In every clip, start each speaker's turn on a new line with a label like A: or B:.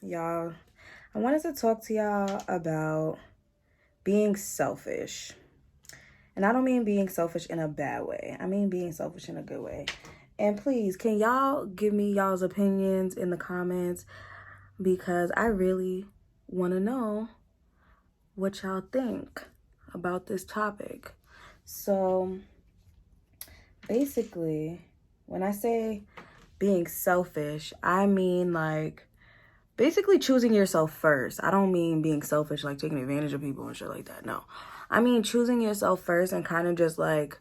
A: Y'all, I wanted to talk to y'all about being selfish. And I don't mean being selfish in a bad way. I mean being selfish in a good way. And please, can y'all give me y'all's opinions in the comments? Because I really want to know what y'all think about this topic. So basically, when I say being selfish, I mean like basically choosing yourself first. I don't mean being selfish, like taking advantage of people and shit like that. No. I mean choosing yourself first and kind of just like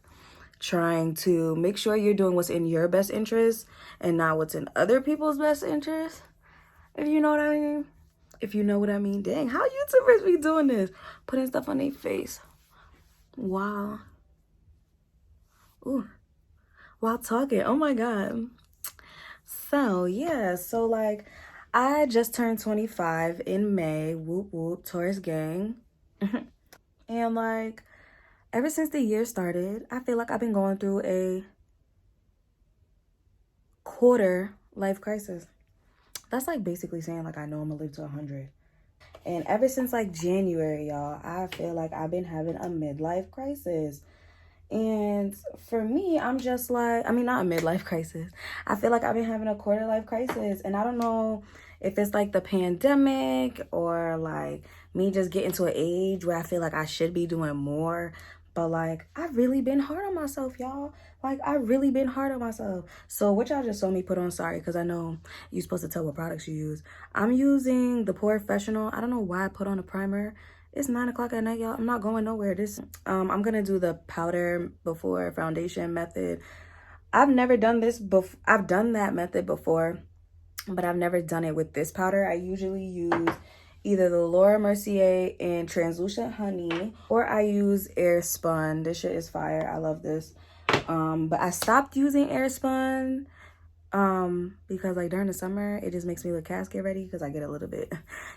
A: trying to make sure you're doing what's in your best interest and not what's in other people's best interest. If you know what I mean. If you know what I mean. Dang, how YouTubers be doing this? Putting stuff on their face. Wow. Ooh. While talking. Oh my God. So, yeah. So, like, I just turned 25 in May. Whoop, whoop. Taurus gang. And, like, ever since the year started, I feel like I've been going through a quarter life crisis. That's, like, basically saying, like, I know I'm gonna live to 100. And ever since, like, January, y'all, I feel like I've been having a midlife crisis. And for me, I'm just like, I mean, not a midlife crisis. I feel like I've been having a quarter life crisis. And I don't know if it's like the pandemic or like me just getting to an age where I feel like I should be doing more. But like, I've really been hard on myself, y'all. Like, I've really been hard on myself. So what y'all just saw me put on, sorry, because I know you're supposed to tell what products you use. I'm using the Professional. I don't know why I put on a primer. It's 9 o'clock at night, y'all. I'm not going nowhere. I'm gonna do the powder before foundation method. I've never done this before. I've done that method before, but I've never done it with this powder. I usually use either the Laura Mercier in Translucent Honey, or I use Airspun. This shit is fire. I love this. But I stopped using Airspun because like during the summer it just makes me look casket ready because I get a little bit,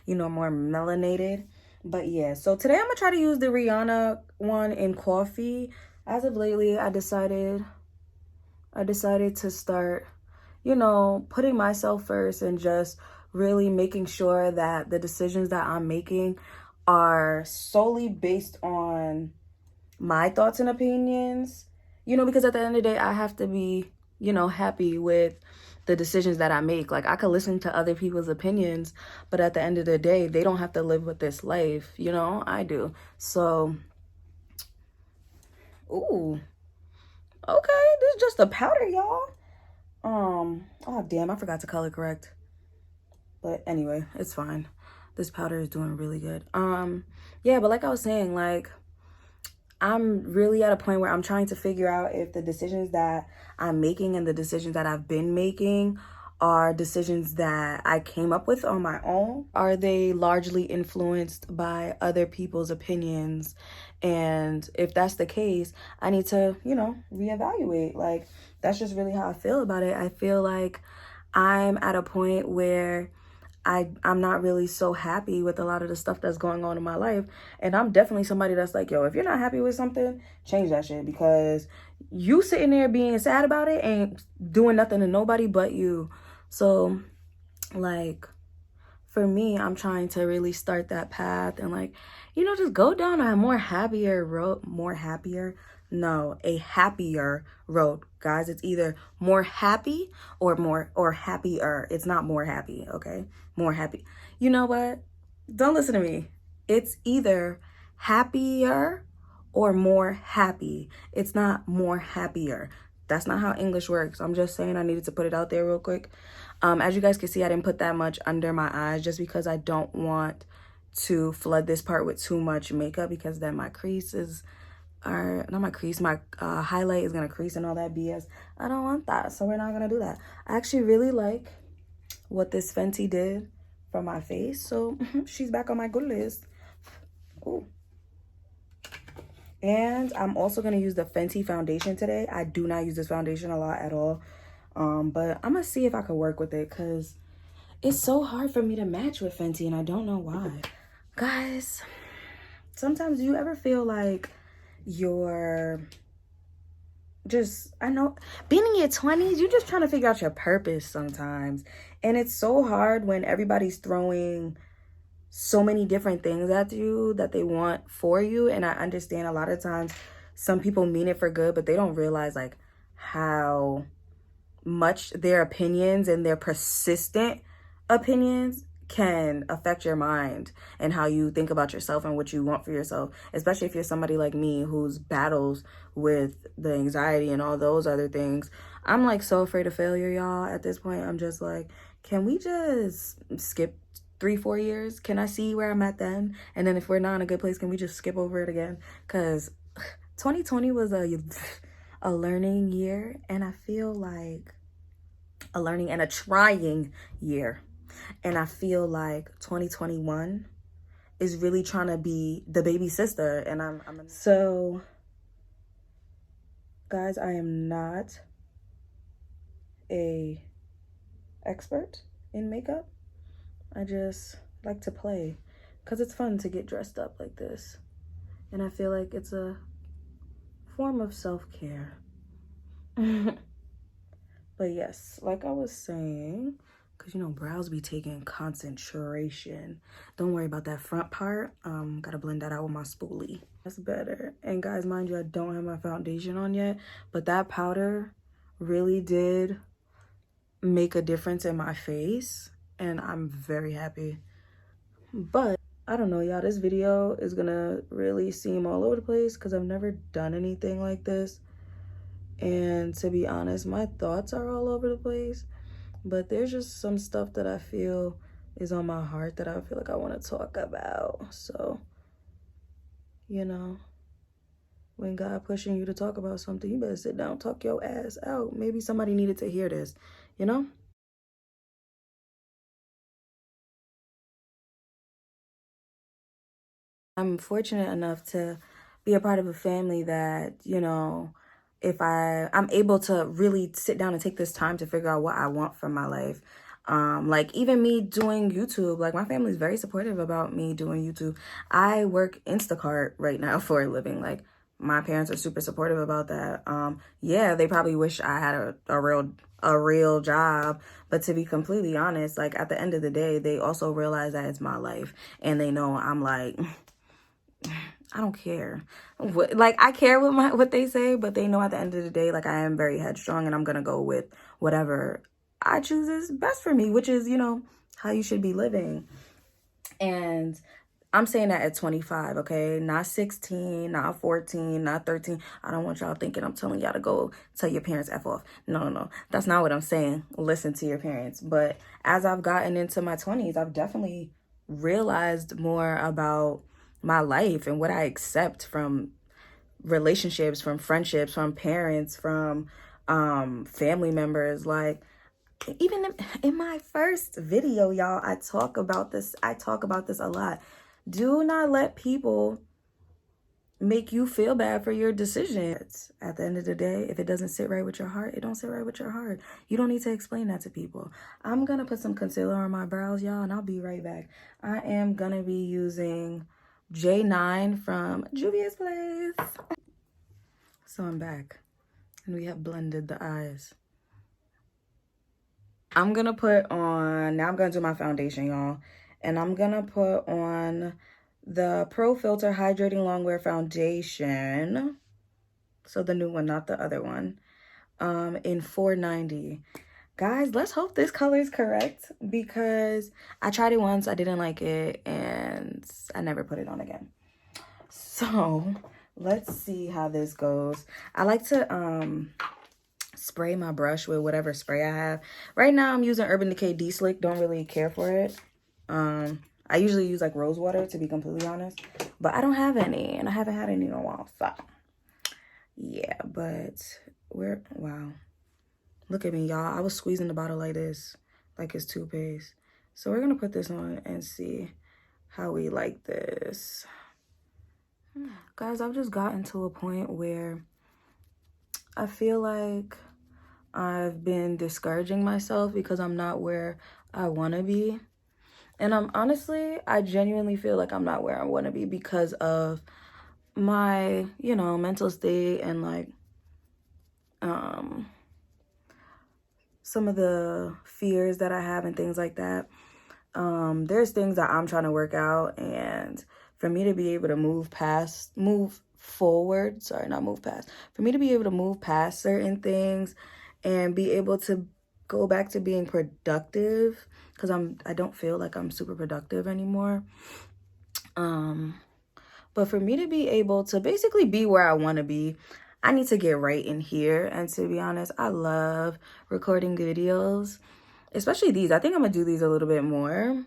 A: you know, more melanated. But yeah, so today I'm gonna try to use the Rihanna one in Coffee. As of lately, I decided to start, you know, putting myself first and just really making sure that the decisions that I'm making are solely based on my thoughts and opinions, you know, because at the end of the day, I have to be, you know, happy with the decisions that I make. Like, I could listen to other people's opinions, but at the end of the day, they don't have to live with this life, you know, I do. So, ooh, okay, this is just a powder, y'all. Oh damn, I forgot to color correct. But anyway, it's fine. This powder is doing really good. Yeah, but like I was saying, like, I'm really at a point where I'm trying to figure out if the decisions that I'm making and the decisions that I've been making are decisions that I came up with on my own. Are they largely influenced by other people's opinions? And if that's the case, I need to, you know, reevaluate. Like, that's just really how I feel about it. I feel like I'm at a point where I'm not really so happy with a lot of the stuff that's going on in my life. And I'm definitely somebody that's like, yo, if you're not happy with something, change that shit, because you sitting there being sad about it ain't doing nothing to nobody but you. So like, for me, I'm trying to really start that path and like, you know, just go down a more happier road, a happier road. Guys, it's either more happy or happier. It's not more happy, okay? More happy. You know what? Don't listen to me. It's either happier or more happy. It's not more happier. That's not how English works. I'm just saying I needed to put it out there real quick. As you guys can see, I didn't put that much under my eyes just because I don't want to flood this part with too much makeup, because then my creases are, not my crease, my highlight is going to crease and all that BS. I don't want that, so we're not going to do that. I actually really like what this Fenty did for my face, so she's back on my good list. Ooh. And I'm also going to use the Fenty foundation today. I do not use this foundation a lot at all. But I'm going to see if I could work with it, because it's so hard for me to match with Fenty and I don't know why. Guys, sometimes do you ever feel like your just, I know being in your 20s, you're just trying to figure out your purpose sometimes. And it's so hard when everybody's throwing so many different things at you that they want for you. And I understand a lot of times some people mean it for good, but they don't realize like how much their opinions and their persistent opinions can affect your mind and how you think about yourself and what you want for yourself, especially if you're somebody like me who's battles with the anxiety and all those other things. I'm like so afraid of failure, y'all. At this point, I'm just like, can we just skip 3-4 years? Can I see where I'm at then? And then if we're not in a good place, can we just skip over it again? Because 2020 was a learning year, and I feel like a learning and a trying year. And I feel like 2021 is really trying to be the baby sister. And so guys, I am not a expert in makeup. I just like to play because it's fun to get dressed up like this. And I feel like it's a form of self-care. But yes, like I was saying, because, you know, brows be taking concentration. Don't worry about that front part. Gotta blend that out with my spoolie. That's better. And guys, mind you, I don't have my foundation on yet, but that powder really did make a difference in my face, and I'm very happy. But I don't know, y'all, this video is gonna really seem all over the place because I've never done anything like this. And to be honest, my thoughts are all over the place. But there's just some stuff that I feel is on my heart that I feel like I want to talk about. So, you know, when God pushing you to talk about something, you better sit down, talk your ass out. Maybe somebody needed to hear this, you know? I'm fortunate enough to be a part of a family that, you know, if I'm able to really sit down and take this time to figure out what I want from my life. Like even me doing YouTube, like my family's very supportive about me doing YouTube. I work Instacart right now for a living. Like my parents are super supportive about that. Yeah, they probably wish I had a real job, but to be completely honest, like at the end of the day, they also realize that it's my life, and they know I'm like, I don't care. Like I care what they say, but they know at the end of the day, like I am very headstrong and I'm gonna go with whatever I choose is best for me, which is, you know, how you should be living. And I'm saying that at 25, okay? Not 16, not 14, not 13. I don't want y'all thinking I'm telling y'all to go tell your parents F off. No. That's not what I'm saying. Listen to your parents. But as I've gotten into my 20s, I've definitely realized more about my life and what I accept from relationships, from friendships, from parents, from family members. Like even in my first video, y'all, I talk about this a lot. Do not let people make you feel bad for your decisions. At the end of the day, if it doesn't sit right with your heart, it don't sit right with your heart. You don't need to explain that to people. I'm gonna put some concealer on my brows, y'all, and I'll be right back. I am gonna be using J9 from Juvia's Place. So I'm back, and we have blended the eyes. I'm gonna put on, now I'm gonna do my foundation, y'all. And I'm gonna put on the Pro Filter Hydrating Longwear Foundation. So the new one, not the other one. In 490. Guys, let's hope this color is correct because I tried it once, I didn't like it, and I never put it on again. So let's see how this goes. I like to spray my brush with whatever spray I have. Right now I'm using Urban Decay D-Slick. Don't really care for it. I usually use like rose water, to be completely honest, but I don't have any and I haven't had any in a while. So yeah, but wow. Look at me, y'all. I was squeezing the bottle like this, like it's toothpaste. So we're gonna put this on and see how we like this. Guys, I've just gotten to a point where I feel like I've been discouraging myself because I'm not where I want to be. And I genuinely feel like I'm not where I want to be because of my, you know, mental state and like some of the fears that I have and things like that. There's things that I'm trying to work out, and for me to be able to move forward, for me to be able to move past certain things and be able to go back to being productive, because I don't feel like I'm super productive anymore. But for me to be able to basically be where I want to be, I need to get right in here. And to be honest, I love recording videos, especially these. I think I'm gonna do these a little bit more.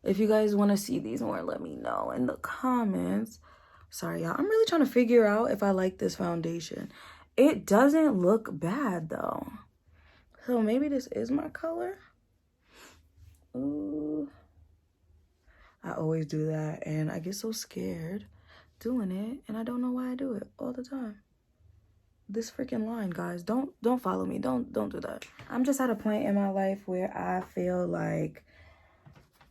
A: If you guys want to see these more, let me know in the comments. Sorry, y'all. I'm really trying to figure out if I like this foundation. It doesn't look bad, though. So maybe this is my color. Ooh. I always do that, and I get so scared doing it, and I don't know why I do it all the time. This freaking line, guys. Don't follow me. Don't do that. I'm just at a point in my life where I feel like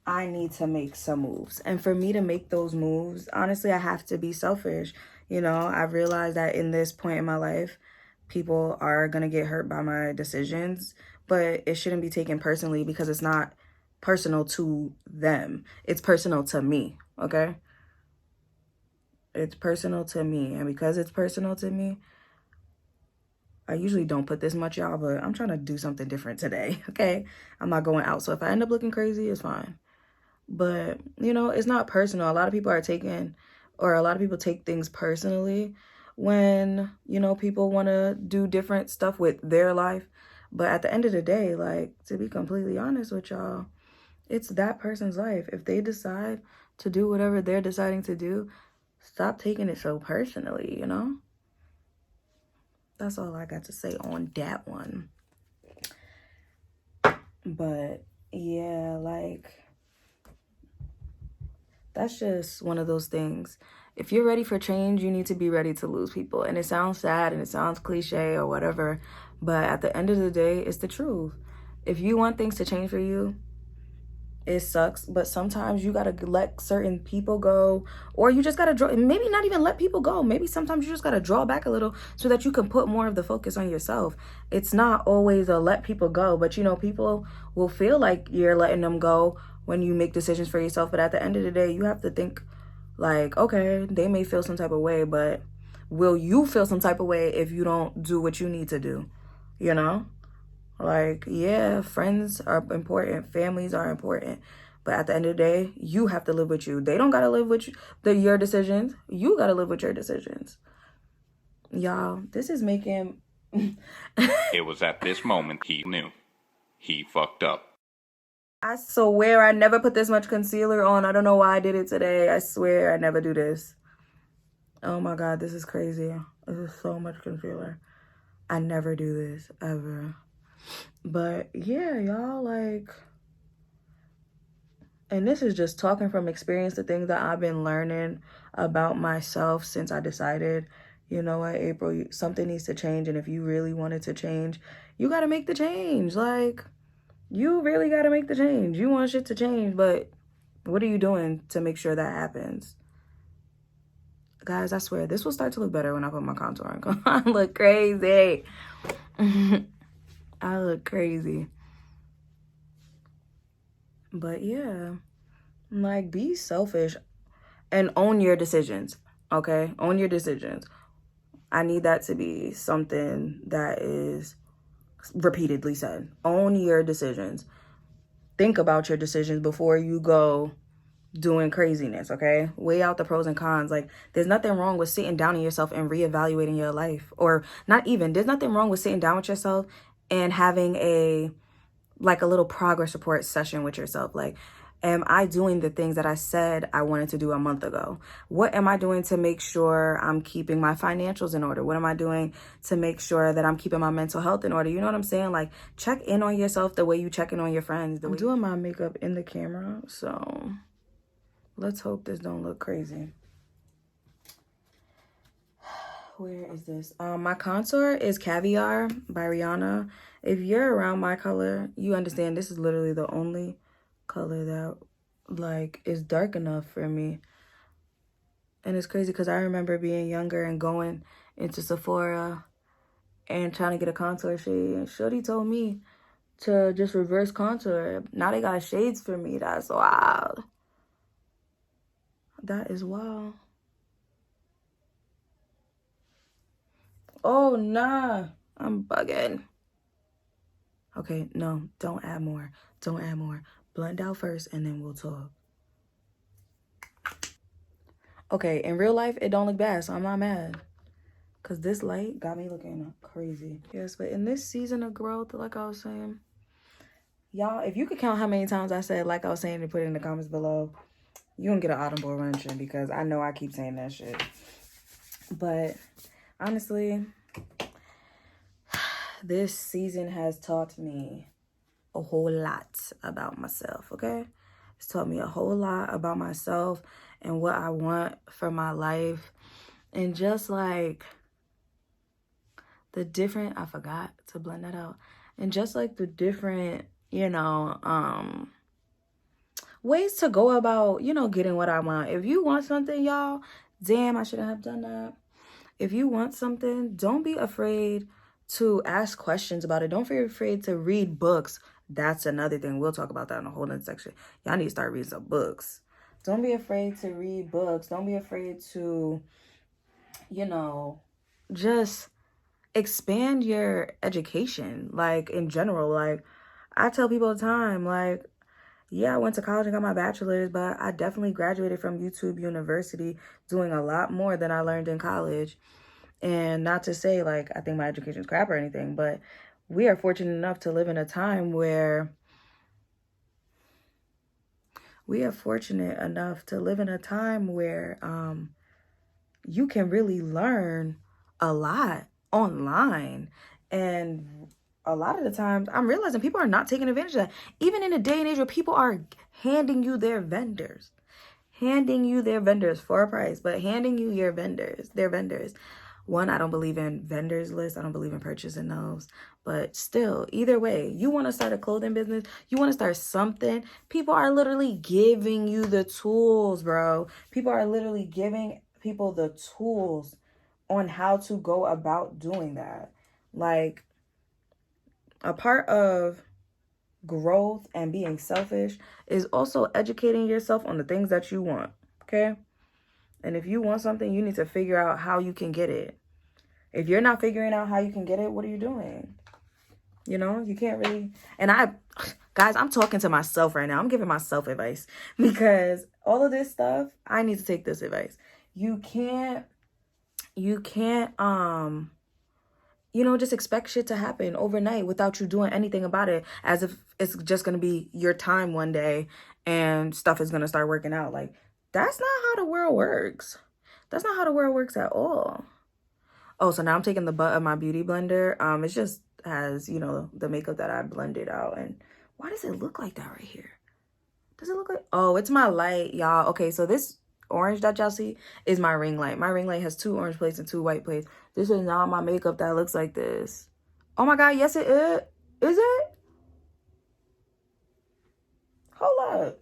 A: I need to make some moves. And for me to make those moves, honestly, I have to be selfish. You know, I've realized that in this point in my life, people are going to get hurt by my decisions, but it shouldn't be taken personally because it's not personal to them. It's personal to me, okay? It's personal to me. And because it's personal to me, I usually don't put this much, y'all, but I'm trying to do something different today, okay? I'm not going out, so if I end up looking crazy, it's fine. But, you know, it's not personal. A lot of people take things personally when, you know, people want to do different stuff with their life. But at the end of the day, like, to be completely honest with y'all, it's that person's life. If they decide to do whatever they're deciding to do, stop taking it so personally, you know? That's all I got to say on that one. But, yeah, like, that's just one of those things. If you're ready for change, you need to be ready to lose people. And it sounds sad and it sounds cliche or whatever, but at the end of the day, it's the truth. If you want things to change for you, it sucks, but sometimes you gotta let certain people go, or you just gotta maybe not even let people go. Maybe sometimes you just gotta draw back a little so that you can put more of the focus on yourself. It's not always a let people go, but you know, people will feel like you're letting them go when you make decisions for yourself. But at the end of the day, you have to think like, okay, they may feel some type of way, but will you feel some type of way if you don't do what you need to do? You know? Like, yeah, friends are important, families are important, but at the end of the day, you have to live with you. They don't gotta live with your decisions. You gotta live with your decisions. Y'all, this is making...
B: It was at this moment he knew. He fucked up.
A: I swear I never put this much concealer on. I don't know why I did it today. I swear I never do this. Oh my God, this is crazy. This is so much concealer. I never do this, ever. But yeah, y'all, like, and this is just talking from experience, the things that I've been learning about myself since I decided, you know what, April, something needs to change. And if you really want it to change, you got to make the change. Like, you really got to make the change. You want shit to change, but what are you doing to make sure that happens? Guys, I swear, this will start to look better when I put my contour on. I look crazy. I look crazy. But yeah, like, be selfish and own your decisions, okay? Own your decisions. I need that to be something that is repeatedly said. Own your decisions. Think about your decisions before you go doing craziness, okay? Weigh out the pros and cons. Like, there's nothing wrong with sitting down on yourself and reevaluating your life. Or not even, there's nothing wrong with sitting down with yourself and having a little progress report session with yourself. Like, am I doing the things that I said I wanted to do a month ago? What am I doing to make sure I'm keeping my financials in order? What am I doing to make sure that I'm keeping my mental health in order? You know what I'm saying? Like, check in on yourself the way you check in on your friends. I'm doing my makeup in the camera, so let's hope this don't look crazy. Where is this? My contour is Caviar by Rihanna. If you're around my color, you understand this is literally the only color that, like, is dark enough for me. And it's crazy because I remember being younger and going into Sephora and trying to get a contour shade. And Shorty told me to just reverse contour. Now they got shades for me. That's wild. That is wild. Oh, nah. I'm bugging. Okay, no, don't add more. Don't add more. Blend out first and then we'll talk. Okay, in real life, it don't look bad, so I'm not mad. Because this light got me looking crazy. Yes, but in this season of growth, like I was saying, y'all, if you could count how many times I said, like I was saying, and put it in the comments below, you can get an audible mention because I know I keep saying that shit. But honestly, this season has taught me a whole lot about myself, okay? It's taught me a whole lot about myself and what I want for my life. And just like the different, I forgot to blend that out. And just like the different, you know, ways to go about, you know, getting what I want. If you want something, y'all, damn, I shouldn't have done that. If you want something, don't be afraid to ask questions about it. Don't be afraid to read books. That's another thing. We'll talk about that in a whole other section. Y'all need to start reading some books. Don't be afraid to read books. Don't be afraid to, you know, just expand your education, like, in general. Like, I tell people all the time, like, yeah, I went to college and got my bachelor's, but I definitely graduated from YouTube University doing a lot more than I learned in college. And not to say, like, I think my education's crap or anything, but we are fortunate enough to live in a time where you can really learn a lot online. And a lot of the times I'm realizing people are not taking advantage of that. Even in a day and age where people are handing you their vendors for a price, but handing you their vendors. One, I don't believe in vendors lists. I don't believe in purchasing those. But still, either way, you want to start a clothing business, you want to start something, people are literally giving you the tools, bro. People are literally giving people the tools on how to go about doing that. Like, a part of growth and being selfish is also educating yourself on the things that you want, okay? And if you want something, you need to figure out how you can get it. If you're not figuring out how you can get it, what are you doing? You know, you can't really. And guys, I'm talking to myself right now. I'm giving myself advice because all of this stuff, I need to take this advice. You can't, you know, just expect shit to happen overnight without you doing anything about it, as if it's just going to be your time one day and stuff is going to start working out. Like, that's not how the world works. That's not how the world works at all. Oh, so now I'm taking the butt of my beauty blender. It just has, you know, the makeup that I blended out. And why does it look like that right here? Does it look like, oh, it's my light, y'all. Okay, so this orange that y'all see is my ring light. My ring light has 2 orange plates and 2 white plates. This is not my makeup that looks like this. Oh my God, yes it is. Is it? Hold up.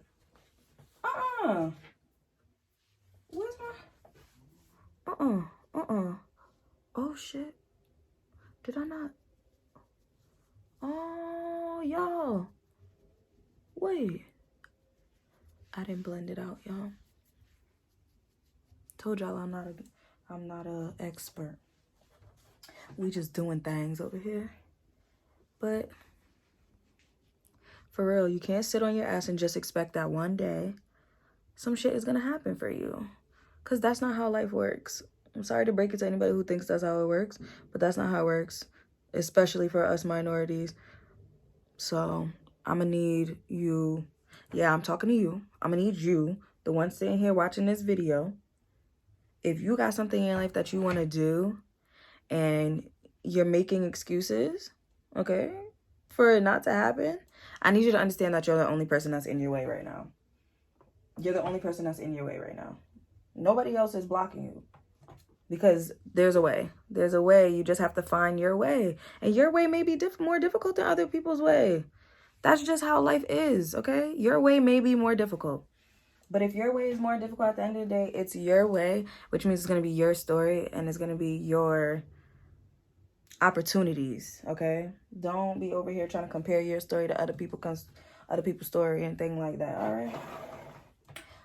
A: Where's my, oh shit. Did I not? Oh, y'all. Wait. I didn't blend it out, y'all. Told y'all I'm not a expert. We just doing things over here. But for real, you can't sit on your ass and just expect that one day some shit is gonna happen for you. Cause that's not how life works. I'm sorry to break it to anybody who thinks that's how it works, but that's not how it works, especially for us minorities. So I'm gonna need you. Yeah, I'm talking to you. I'm gonna need you, the one sitting here watching this video. If you got something in your life that you want to do and you're making excuses, okay, for it not to happen, I need you to understand that you're the only person that's in your way right now. You're the only person that's in your way right now. Nobody else is blocking you. Because there's a way. There's a way. You just have to find your way. And your way may be more difficult than other people's way. That's just how life is, okay? Your way may be more difficult. But if your way is more difficult at the end of the day, it's your way, which means it's going to be your story and it's going to be your opportunities, okay? Don't be over here trying to compare your story to other people's story and thing like that, all right?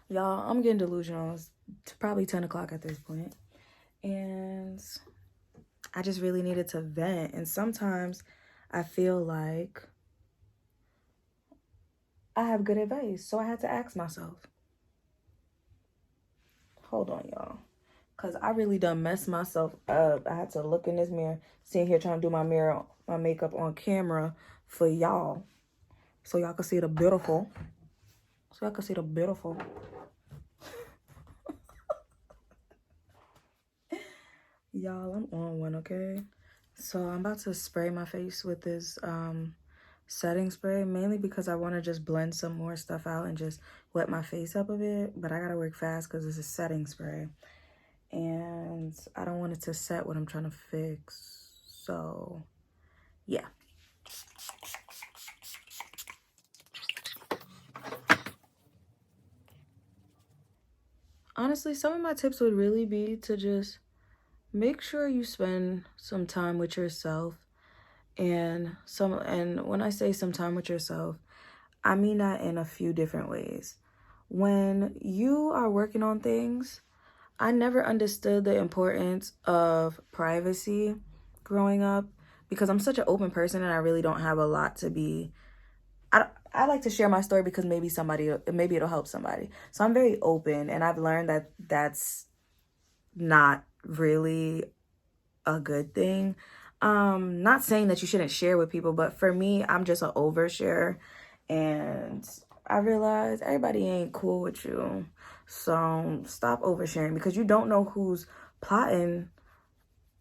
A: Y'all, I'm getting delusional. It's probably 10 o'clock at this point. And I just really needed to vent. And sometimes I feel like I have good advice. So I had to ask myself. Hold on, y'all. Because I really done messed myself up. I had to look in this mirror, sitting here trying to do my makeup on camera for y'all. So y'all can see the beautiful. Y'all, I'm on one, okay? So I'm about to spray my face with this setting spray, mainly because I want to just blend some more stuff out and just wet my face up a bit. But I gotta work fast because it's a setting spray. And I don't want it to set what I'm trying to fix. So, yeah. Honestly, some of my tips would really be to just make sure you spend some time with yourself. And when I say some time with yourself, I mean that in a few different ways. When you are working on things, I never understood the importance of privacy growing up because I'm such an open person and I really don't have a lot to be. I like to share my story because maybe it'll help somebody. So I'm very open, and I've learned that that's not really a good thing. Not saying that you shouldn't share with people, but for me, I'm just an overshare, and I realize everybody ain't cool with you. So stop oversharing because you don't know who's plotting.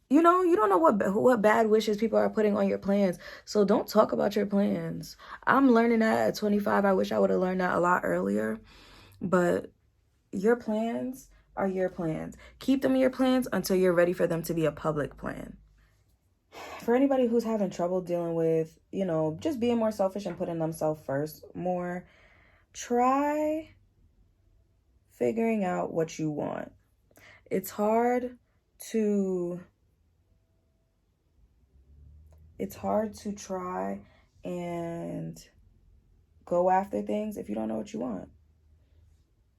A: You know, you don't know what bad wishes people are putting on your plans. So don't talk about your plans. I'm learning that at 25. I wish I would have learned that a lot earlier. But your plans are your plans. Keep them in your plans until you're ready for them to be a public plan. For anybody who's having trouble dealing with, just being more selfish and putting themselves first more, try figuring out what you want. It's hard to try and go after things if you don't know what you want.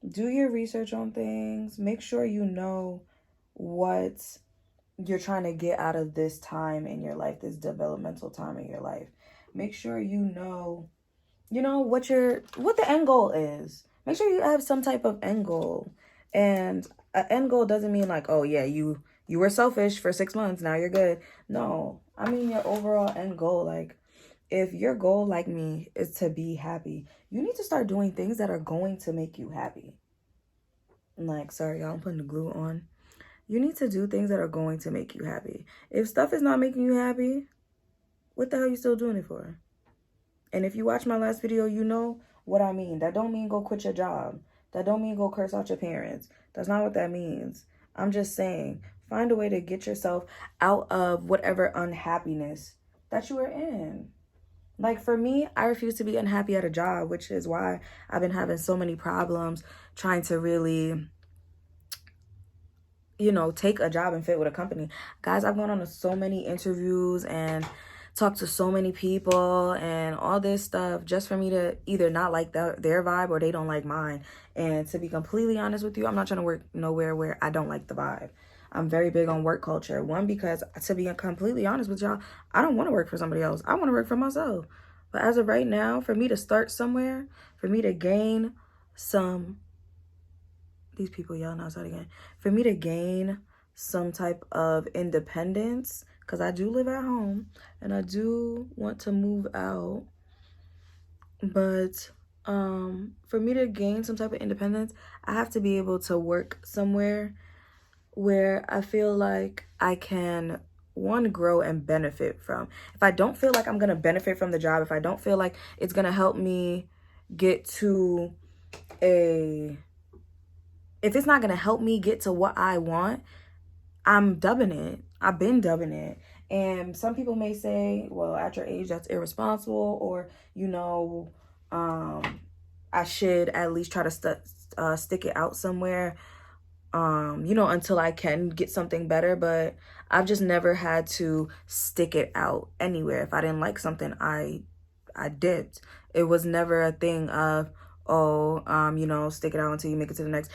A: Do your research on things. Make sure you know what you're trying to get out of this time in your life, this developmental time in your life. Make sure you know what the end goal is. Make sure you have some type of end goal. And an end goal doesn't mean like, oh yeah, you were selfish for 6 months, now you're good. No, I mean your overall end goal. Like, if your goal, like me, is to be happy, you need to start doing things that are going to make you happy. Like, sorry, y'all, I'm putting the glue on. You need to do things that are going to make you happy. If stuff is not making you happy, what the hell are you still doing it for? And if you watch my last video, you know what I mean. That don't mean go quit your job. That don't mean go curse out your parents. That's not what that means. I'm just saying, find a way to get yourself out of whatever unhappiness that you are in. Like, for me, I refuse to be unhappy at a job, which is why I've been having so many problems trying to really, take a job and fit with a company. Guys, I've gone on to so many interviews and talked to so many people and all this stuff just for me to either not like their vibe or they don't like mine. And to be completely honest with you, I'm not trying to work nowhere where I don't like the vibe. I'm very big on work culture. One, because to be completely honest with y'all, I don't want to work for somebody else. I want to work for myself. But as of right now, for me to start somewhere, for me to gain some, these people yelling outside again, for me to gain some type of independence, because I do live at home and I do want to move out. But for me to gain some type of independence, I have to be able to work somewhere where I feel like I can, one, grow and benefit from. If I don't feel like I'm going to benefit from the job, if I don't feel like it's going to help me get to if it's not going to help me get to what I want, I'm dubbing it. I've been dubbing it. And some people may say, well, at your age, that's irresponsible, or, I should at least try to stick it out somewhere, you know, until I can get something better. But I've just never had to stick it out anywhere. If I didn't like something, I dipped. It was never a thing of, oh, you know, stick it out until you make it to the next.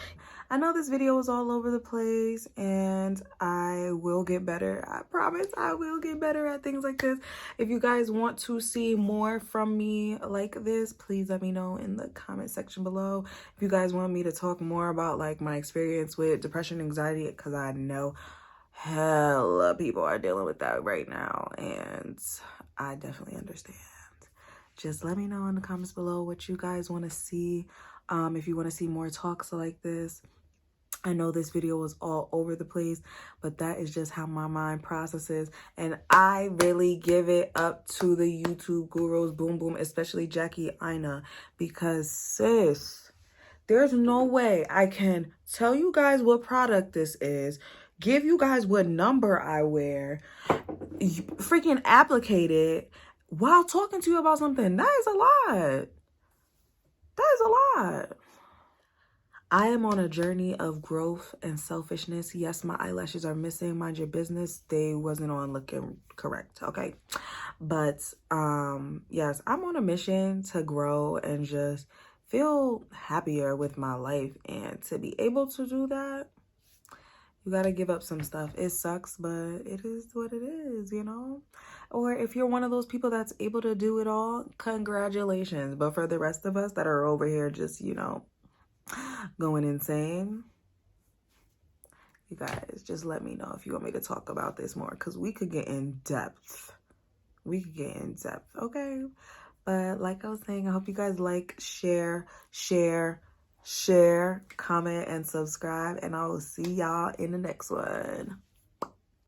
A: I know this video is all over the place, and I will get better. I promise I will get better at things like this. If you guys want to see more from me like this, please let me know in the comment section below. If you guys want me to talk more about like my experience with depression, anxiety, because I know hella people are dealing with that right now, and I definitely understand. Just let me know in the comments below what you guys want to see. If you want to see more talks like this. I know this video was all over the place, but that is just how my mind processes. And I really give it up to the YouTube gurus, boom, boom, especially Jackie Aina, because sis, there's no way I can tell you guys what product this is, give you guys what number I wear, freaking applicate it while talking to you about something. That is a lot. That is a lot. I am on a journey of growth and selfishness. Yes, my eyelashes are missing. Mind your business. They wasn't on looking correct, okay? But yes, I'm on a mission to grow and just feel happier with my life. And to be able to do that, you got to give up some stuff. It sucks, but it is what it is, you know? Or if you're one of those people that's able to do it all, congratulations. But for the rest of us that are over here just, you know, going insane, you guys just let me know if you want me to talk about this more, because we could get in depth. Okay? But like I was saying, I hope you guys like, share, comment, and subscribe, and I will see y'all in the next one.